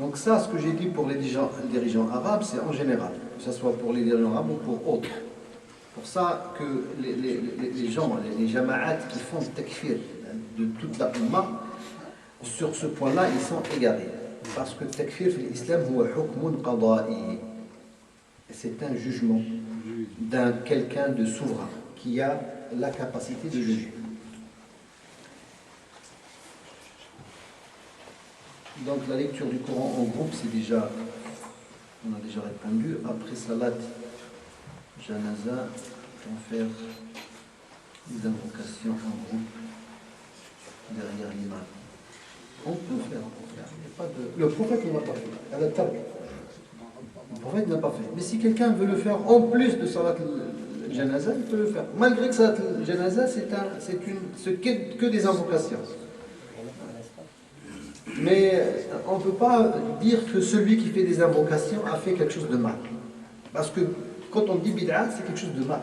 Donc ça, ce que j'ai dit pour les dirigeants arabes, c'est en général, que ce soit pour les dirigeants arabes ou pour autres. Pour ça que les gens, les jama'at qui font le takfir de toute la umma, sur ce point-là, ils sont égarés. Parce que le takfir, dans l'islam, c'est un jugement d'un quelqu'un de souverain qui a la capacité de juger. Donc la lecture du Coran en groupe, c'est déjà, on a déjà répondu. Après salat, janaza, on faire des invocations en groupe derrière l'imam. On peut faire. Il n'y a pas de... Le prophète ne l'a pas fait. À la table. Le prophète n'a pas fait. Mais si quelqu'un veut le faire en plus de salat janaza, il peut le faire. Malgré que salat janaza, c'est que des invocations. Mais on ne peut pas dire que celui qui fait des invocations a fait quelque chose de mal. Parce que quand on dit bid'a, c'est quelque chose de mal.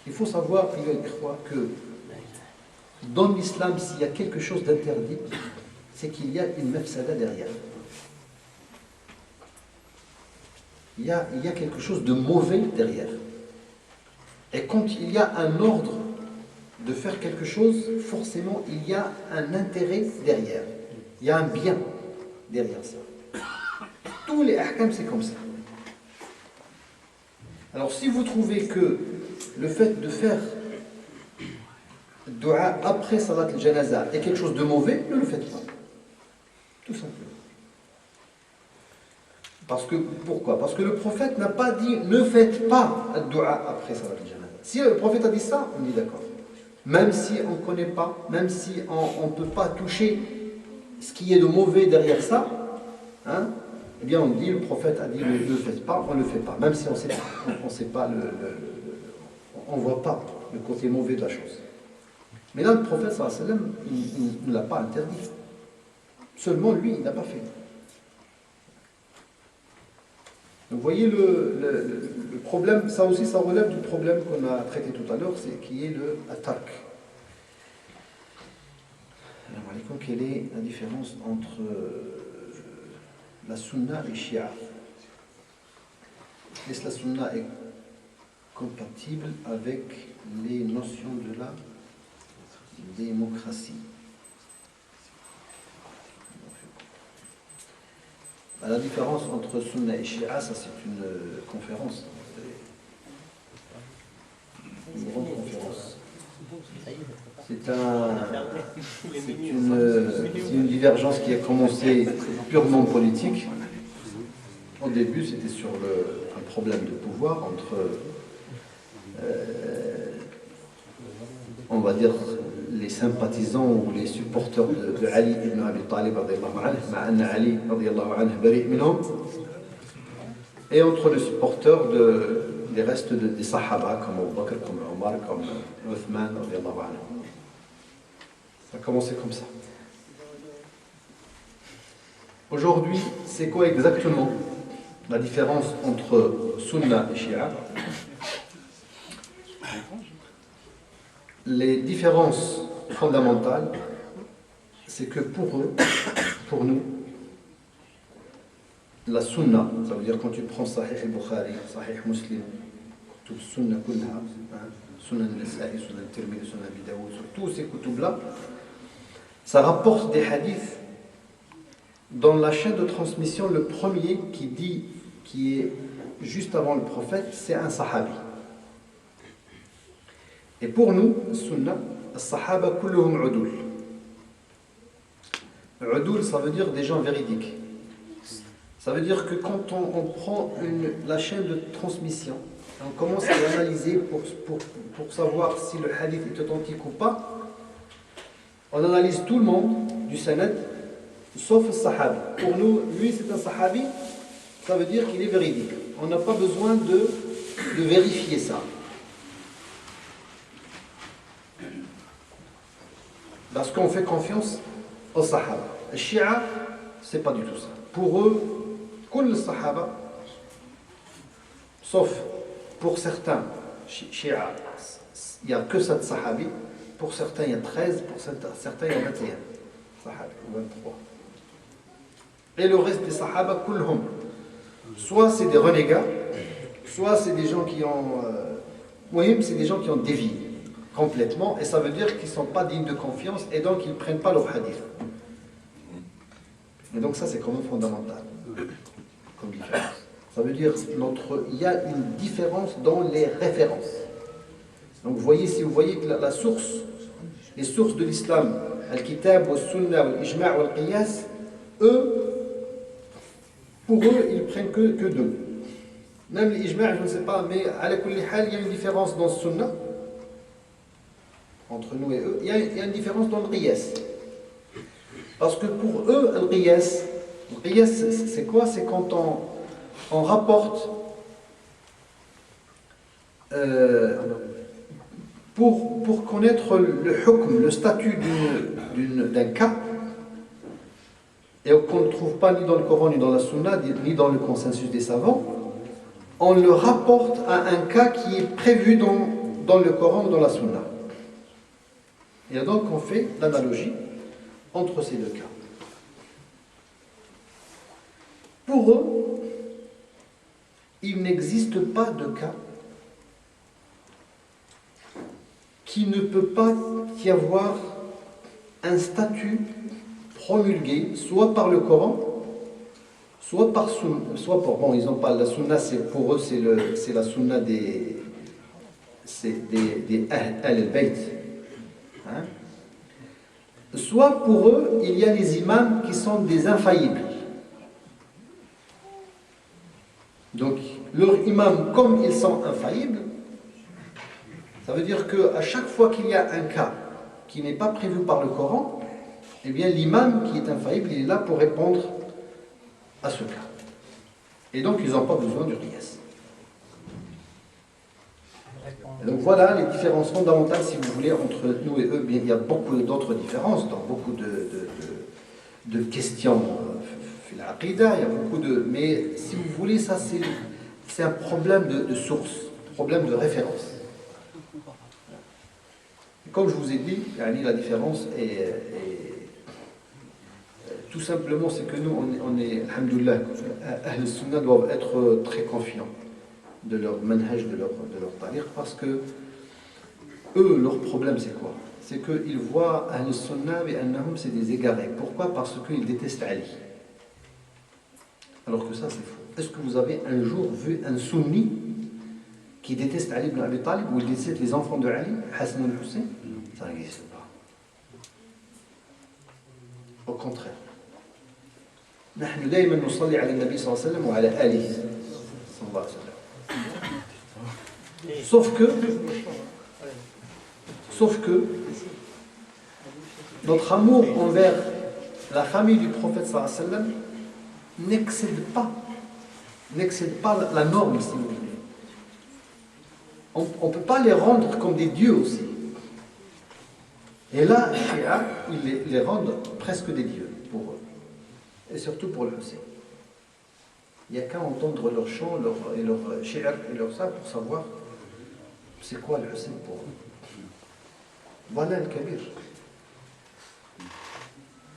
Il faut savoir, que dans l'islam, s'il y a quelque chose d'interdit, c'est qu'il y a une mafsada derrière. Il y a quelque chose de mauvais derrière. Et quand il y a un ordre de faire quelque chose, forcément, il y a un intérêt derrière. Il y a un bien derrière ça. Tous les ahkam, c'est comme ça. Alors, si vous trouvez que le fait de faire dua après salat al-janaza est quelque chose de mauvais, ne le faites pas. Tout simplement. Pourquoi? Parce que le prophète n'a pas dit ne faites pas le dua après salat al-janaza. Si le prophète a dit ça, on dit d'accord. Même si on ne connaît pas, même si on ne peut pas toucher ce qui est de mauvais derrière ça, hein, eh bien on dit, le prophète a dit ne le faites pas, on ne le fait pas. Même si on ne sait pas, on ne voit pas le côté mauvais de la chose. Mais là, le prophète sallallahu alayhi wa sallam, il ne l'a pas interdit. Seulement lui, il n'a pas fait. Donc vous voyez le problème, ça aussi ça relève du problème qu'on a traité tout à l'heure, c'est qui est le attaque. Alors, quelle est la différence entre la sunna et shia? Est-ce que la sunna est compatible avec les notions de la démocratie? La différence entre Sunna et Shia, ça c'est une conférence. Une grande conférence. C'est une divergence qui a commencé purement politique. Au début, c'était sur un problème de pouvoir entre, on va dire, les sympathisants ou les supporters de Ali ibn Abi Talib et entre les supporters des restes des Sahaba comme Abu Bakr, comme Omar, comme Uthman. Ça a commencé comme ça. Aujourd'hui, c'est quoi exactement la différence entre Sunna et Shia? Les différences fondamentales, c'est que pour nous, la sunna, ça veut dire quand tu prends Sahih al-Bukhari, Sahih Muslim, tout sunna kullaha, sunna al-Nasa'i, sunna al-Tirmidhi, sunna Abi Daoud, sur tous ces kutub-là, ça rapporte des hadiths. Dans la chaîne de transmission, le premier qui est juste avant le prophète, c'est un sahabi. Et pour nous, sunna, as-sahaba kulluhum udul. Udul, ça veut dire des gens véridiques. Ça veut dire que quand on prend la chaîne de transmission, on commence à l'analyser pour savoir si le hadith est authentique ou pas, on analyse tout le monde du sanad, sauf le sahabi. Pour nous, lui c'est un sahabi, ça veut dire qu'il est véridique. On n'a pas besoin de vérifier ça. Parce qu'on fait confiance aux sahaba. Les Shia, c'est pas du tout ça. Pour eux, tous les sahaba, sauf pour certains, Shia, il n'y a que 7 sahabis, pour certains il y a 13, pour certains il y a 21 sahabis, ou 23. Et le reste des sahaba, kulhum. Soit c'est des renégats, soit c'est des gens qui ont... Mohim, c'est des gens qui ont dévié complètement, et ça veut dire qu'ils ne sont pas dignes de confiance, et donc ils ne prennent pas leur hadith. Et donc ça, c'est quand même fondamental, comme différence. Ça veut dire il y a une différence dans les références. Donc vous voyez, si vous voyez que la source, les sources de l'islam, al-kitab, al-sunnah, al-ijma' al-qiyas, pour eux, ils prennent que deux. Même l'ijma', je ne sais pas, mais à la kulli hal, il y a une différence dans le sunnah, entre nous et eux, il y a une différence dans le qiyas. Parce que pour eux, le qiyas, c'est quoi? C'est quand on rapporte pour connaître le hukm, le statut d'un cas, et qu'on ne trouve pas ni dans le Coran, ni dans la Sunna, ni dans le consensus des savants, on le rapporte à un cas qui est prévu dans le Coran ou dans la Sunna. Et donc on fait l'analogie entre ces deux cas. Pour eux, il n'existe pas de cas qui ne peut pas y avoir un statut promulgué, soit par le Coran, soit par Sunna, soit pour... Bon, ils n'ont pas... La Sunna, pour eux, c'est la Sunna des Ahl-Bayt. Hein? Soit pour eux, il y a les imams qui sont des infaillibles. Donc, leurs imams, comme ils sont infaillibles, ça veut dire qu'à chaque fois qu'il y a un cas qui n'est pas prévu par le Coran, eh bien l'imam qui est infaillible, il est là pour répondre à ce cas. Et donc, ils n'ont pas besoin du qiyas. Et donc voilà les différences fondamentales, si vous voulez, entre nous et eux. Bien, il y a beaucoup d'autres différences dans beaucoup de questions. Il y a beaucoup de... Mais si vous voulez, ça c'est un problème de source, problème de référence. Comme je vous ai dit, la différence est tout simplement, c'est que nous, on est, alhamdoulilah, Ahl Sunnah doivent être très confiants de leur manhaj, de leur tariq, parce que eux, leur problème, c'est quoi? C'est qu'ils voient Ahl Sunnah et Annahum, c'est des égarés. Pourquoi? Parce qu'ils détestent Ali. Alors que ça, c'est faux. Est-ce que vous avez un jour vu un sunni qui déteste Ali ibn Abi Talib, ou il déteste les enfants de Ali, Hassan al-Hussein? Ça n'existe pas. Au contraire. نحن دائما نصلي على النبي صلى الله عليه وسلم وعلى آله صلى الله عليه وسلم. Sauf que notre amour envers la famille du prophète sallallahu alayhi wa sallam n'excède pas la norme, si vous voulez. On ne peut pas les rendre comme des dieux aussi. Et là, ils les rendent presque des dieux pour eux. Et surtout pour le Hussein. Il n'y a qu'à entendre leurs chants, leur shi'r et leur ça pour savoir c'est quoi le Hussein pour eux. Voilà le kabir.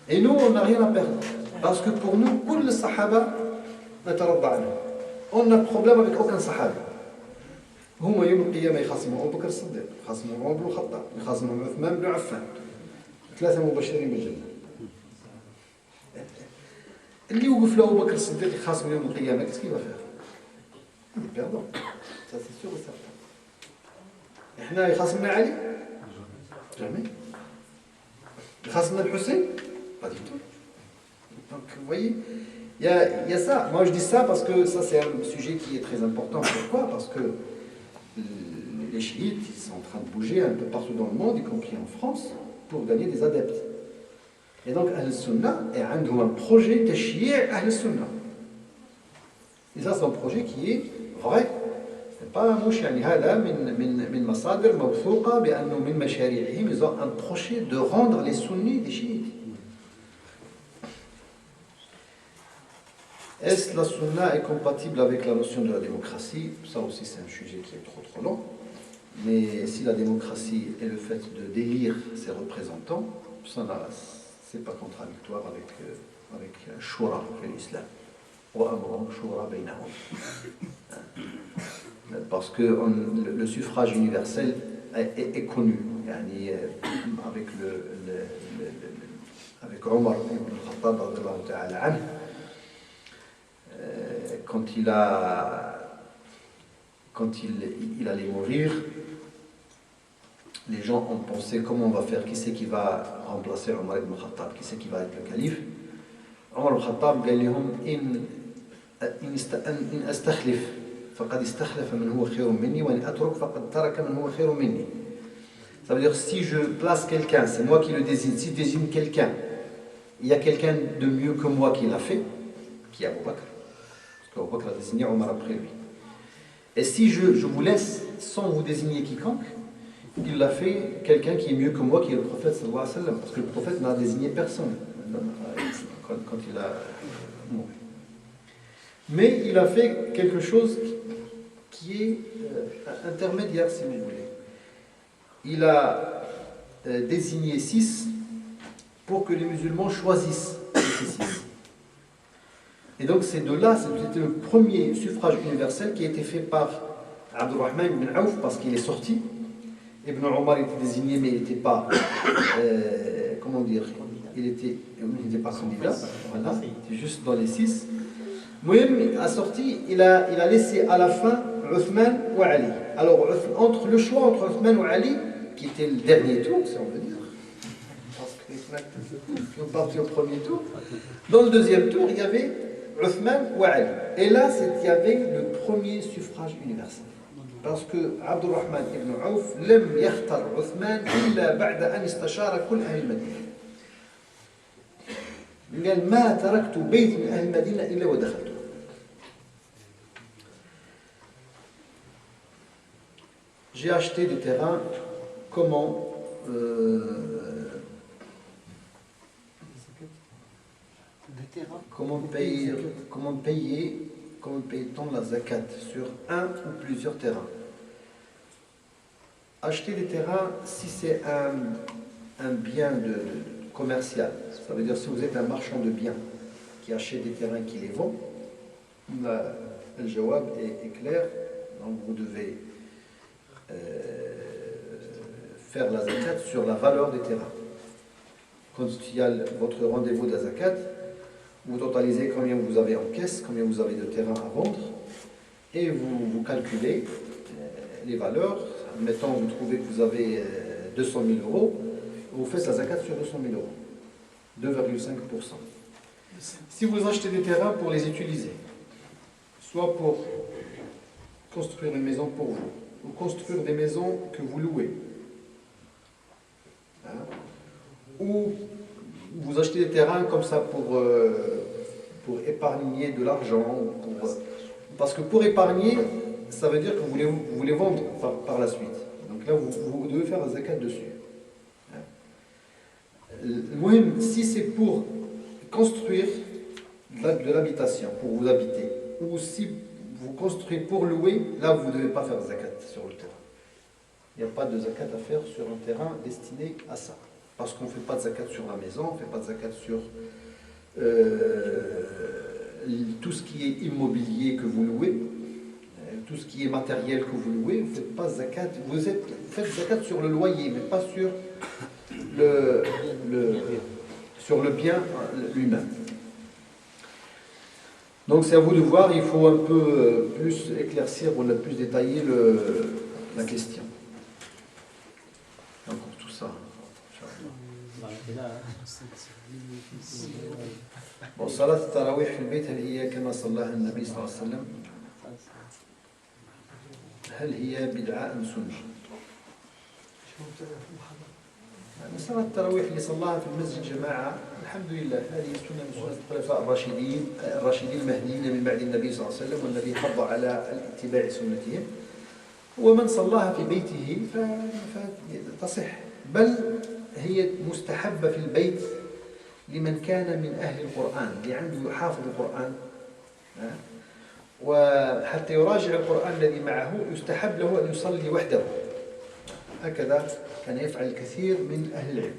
Et nous, on n'a rien à perdre. Parce que pour nous, tous les sahaba, on n'a problème avec aucun sahaba. هم يوم القيامة يخاصموا أبو بكر الصديق، يخاصموا عمر بن الخطاب، يخاصموا عثمان بن عفان. 3 مبشرين بالجنة. اللي يوقف له أبو بكر الصديق يخاصم يوم القيامة، qu'est-ce qu'il va faire? Pardon. Ça c'est sûr et certain. إحنا يخاصمنا علي؟ Jamais. يخاصمنا الحسين؟ Pas du tout. Donc vous voyez, il y a ça. Moi je dis ça parce que ça c'est un sujet qui est très important. Pourquoi? Parce que les chiites, ils sont en train de bouger un peu partout dans le monde, y compris en France, pour gagner des adeptes. Et donc, Ahl Sunnah est un projet tashyi' Ahl Sunnah. Et ça, c'est un projet qui est vrai. C'est pas un mouche, min masadir mawthuqa bi annu min mashari'ihim, ils ont un projet de rendre les sunnis des chiites. Est-ce que la sunna est compatible avec la notion de la démocratie? Ça aussi, c'est un sujet qui est trop long. Mais si la démocratie est le fait de d'élire ses représentants, ça c'est pas contradictoire avec Shura في l'islam. وأمرهم شورى بينهم. Parce que le suffrage universel est connu. Yani, avec avec Omar ibn al-Khattab radhiyallahu ta'ala anhu, quand il allait mourir, les gens ont pensé comment on va faire, qui c'est qui va remplacer Omar ibn al-Khattab, qui c'est qui va être le calife. Omar ibn al-Khattab قال لهم إن أستخلف فقد استخلف من هو خير مني وإن أترك فقد ترك من هو خير مني. Ça veut dire si je place quelqu'un, c'est moi qui le désigne. Si je désigne quelqu'un, il y a quelqu'un de mieux que moi qui l'a fait, qui est Abu Bakr. Parce qu'Abu Bakr a désigné Omar après lui. Et si je vous laisse sans vous désigner quiconque, il l'a fait quelqu'un qui est mieux que moi, qui est le prophète sallallahu alayhi wa sallam. Parce que le prophète n'a désigné personne quand il a mouru. Mais il a fait quelque chose qui est intermédiaire, si vous voulez. Il a désigné 6 pour que les musulmans choisissent ces 6. Et donc c'est de là, c'était le premier suffrage universel qui a été fait par Abdurrahman ibn Auf parce qu'il est sorti. Ibn Omar était désigné mais il n'était pas, comment dire, il n'était pas candidat, voilà, il était juste dans les 6. Mouhim a sorti, il a laissé à la fin Uthman ou Ali. Alors le choix entre Uthman ou Ali, qui était le dernier tour, si on veut dire, parce qu'ils ont parti au premier tour, dans le deuxième tour, il y avait Uthman ou Ali. Et là, il y avait le premier suffrage universel. Parce que Abdurrahman ibn Auf لم يختار عثمان إلا بعد أن استشار كل أهل المدينة. قال ما تركت بيت من أهل المدينة إلا ودخلته. J'ai acheté des terrains. Comment paye-t-on la zakat sur un ou plusieurs terrains? Acheter des terrains, si c'est un bien commercial, ça veut dire si vous êtes un marchand de biens qui achète des terrains qui les vend, le jawab est clair, donc vous devez faire la zakat sur la valeur des terrains. Quand il y a votre rendez-vous de la zakat, vous totalisez combien vous avez en caisse, combien vous avez de terrain à vendre, et vous calculez les valeurs. Admettons, vous trouvez que vous avez 200 000 euros, vous faites la zakat sur 200 000 euros, 2,5%. Si vous achetez des terrains pour les utiliser, soit pour construire une maison pour vous, ou construire des maisons que vous louez, ou vous achetez des terrains comme ça pour épargner de l'argent, parce que pour épargner, ça veut dire que vous voulez vendre par la suite. Donc là, vous devez faire la zakat dessus. Si c'est pour construire de l'habitation, pour vous habiter, ou si vous construisez pour louer, là, vous ne devez pas faire de zakat sur le terrain. Il n'y a pas de zakat à faire sur un terrain destiné à ça. Parce qu'on ne fait pas de zakat sur la maison, on ne fait pas de zakat sur tout ce qui est immobilier que vous louez, tout ce qui est matériel que vous louez, vous ne faites pas de zakat. Vous faites zakat sur le loyer, mais pas sur le bien lui-même. Donc c'est à vous de voir, il faut un peu plus éclaircir, ou plus détailler la question. Donc pour tout ça. Bon, salat tarawih في البيت هل هي كما صلاها النبي صلى الله عليه وسلم؟ هل هي بدعة أم سنة؟ صلاة التراويح اللي صلاها في المسجد جماعة الحمد لله هذه سنة من سنة الخلفاء الراشدين المهديين من بعد النبي صلى الله عليه وسلم، والنبي حض على اتباع سنتهم. ومن صلاها في بيته فتصح، بل هي مستحبة في البيت لمن كان من أهل القرآن، اللي عنده يحافظ القرآن وحتى يراجع القرآن الذي معه يستحب له أن يصلي وحده. هكذا كان يفعل الكثير من أهل العلم.